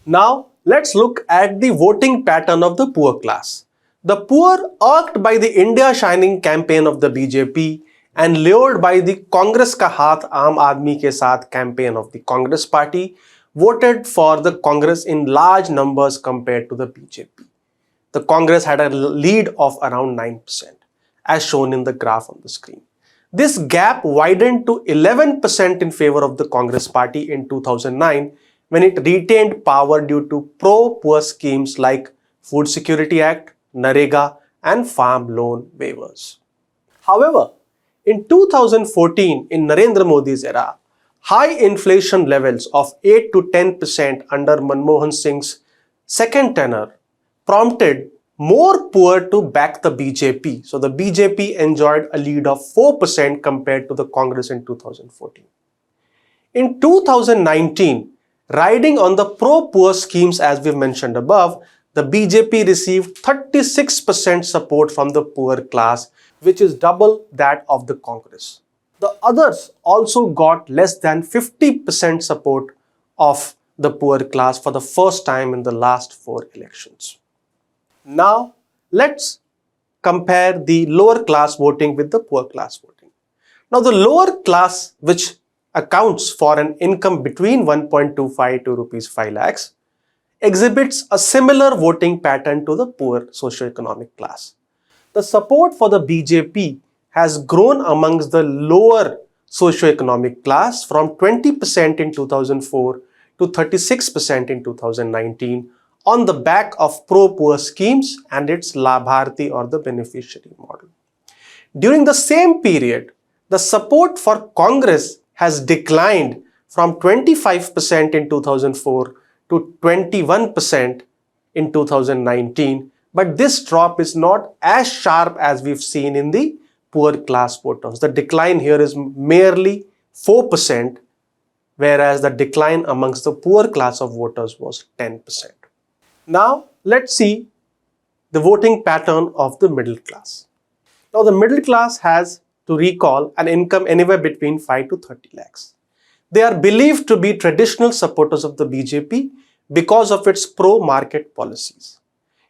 Now, let's look at the voting pattern of the poor class. The poor, irked by the India Shining campaign of the BJP and lured by the Congress Ka Haath Aam Aadmi Ke Saath campaign of the Congress party, voted for the Congress in large numbers compared to the BJP. The Congress had a lead of around 9%, as shown in the graph on the screen. This gap widened to 11% in favor of the Congress party in 2009 when it retained power due to pro-poor schemes like Food Security Act, Narega and farm loan waivers. However, in 2014, in Narendra Modi's era, high inflation levels of 8 to 10% under Manmohan Singh's second tenure prompted more poor to back the BJP. So the BJP enjoyed a lead of 4% compared to the Congress in 2014. In 2019, riding on the pro-poor schemes as we've mentioned above, the BJP received 36% support from the poor class, which is double that of the Congress. The others also got less than 50% support of the poor class for the first time in the last 4 elections. Now, let's compare the lower class voting with the poor class voting. Now, the lower class, which accounts for an income between 1.25 to rupees 5 lakhs, exhibits a similar voting pattern to the poor socio-economic class. The support for the BJP has grown amongst the lower socio-economic class from 20% in 2004 to 36% in 2019 on the back of pro-poor schemes and its Labharti or the beneficiary model. During the same period, the support for Congress has declined from 25% in 2004 to 21% in 2019, but this drop is not as sharp as we've seen in the poor class voters. The decline here is merely 4%, whereas the decline amongst the poor class of voters was 10%. Now, let's see the voting pattern of the middle class. Now, the middle class has, to recall, an income anywhere between 5 to 30 lakhs. They are believed to be traditional supporters of the BJP because of its pro-market policies.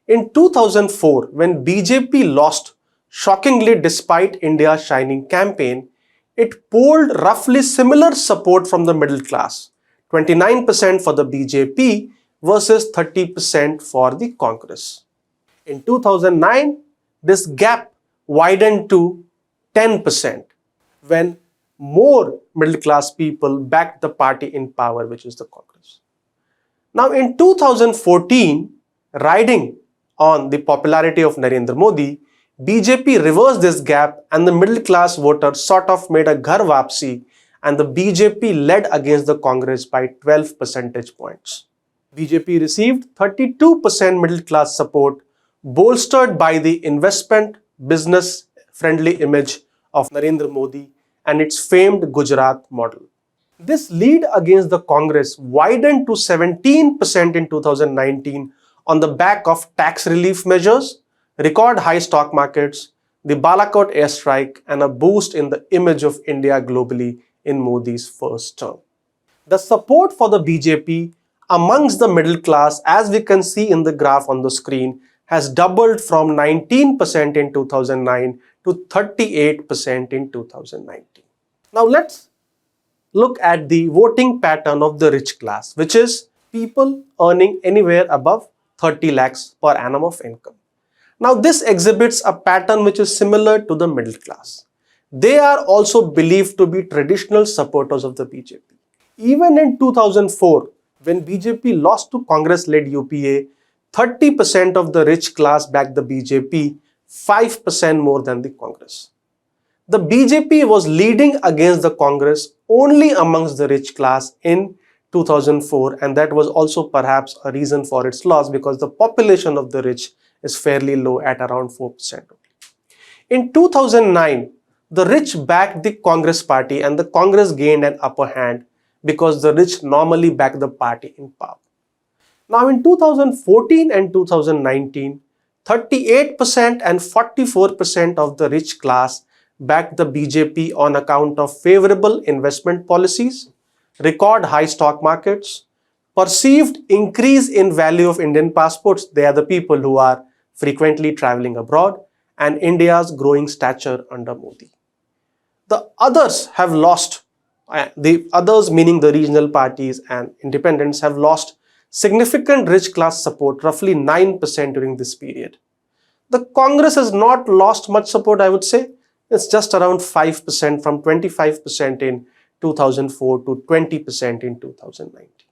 In 2004, when BJP lost shockingly despite India's Shining campaign, it polled roughly similar support from the middle class, 29% for the BJP versus 30% for the Congress. In 2009, this gap widened to 10% when more middle class people backed the party in power, which is the Congress. Now in 2014, riding on the popularity of Narendra Modi, BJP reversed this gap and the middle class voter sort of made a ghar wapsi and the BJP led against the Congress by 12 percentage points. BJP received 32% middle class support, bolstered by the investment business friendly image of Narendra Modi and its famed Gujarat model. This lead against the Congress widened to 17% in 2019 on the back of tax relief measures, record high stock markets, the Balakot airstrike and a boost in the image of India globally in Modi's first term. The support for the BJP amongst the middle class, as we can see in the graph on the screen, has doubled from 19% in 2009 to 38% in 2019. Now let's look at the voting pattern of the rich class, which is people earning anywhere above 30 lakhs per annum of income. Now this exhibits a pattern which is similar to the middle class. They are also believed to be traditional supporters of the BJP. Even in 2004, when BJP lost to Congress-led UPA, 30% of the rich class backed the BJP, 5% more than the Congress. The BJP was leading against the Congress only amongst the rich class in 2004, and that was also perhaps a reason for its loss because the population of the rich is fairly low at around 4%. In 2009, the rich backed the Congress party and the Congress gained an upper hand because the rich normally back the party in power. Now in 2014 and 2019, 38% and 44% of the rich class backed the BJP on account of favorable investment policies, record high stock markets, perceived increase in value of Indian passports. They are the people who are frequently traveling abroad, and India's growing stature under Modi. The others have lost, the others meaning the regional parties and independents, have lost significant rich class support, roughly 9% during this period. The Congress has not lost much support, I would say. It's just around 5%, from 25% in 2004 to 20% in 2019.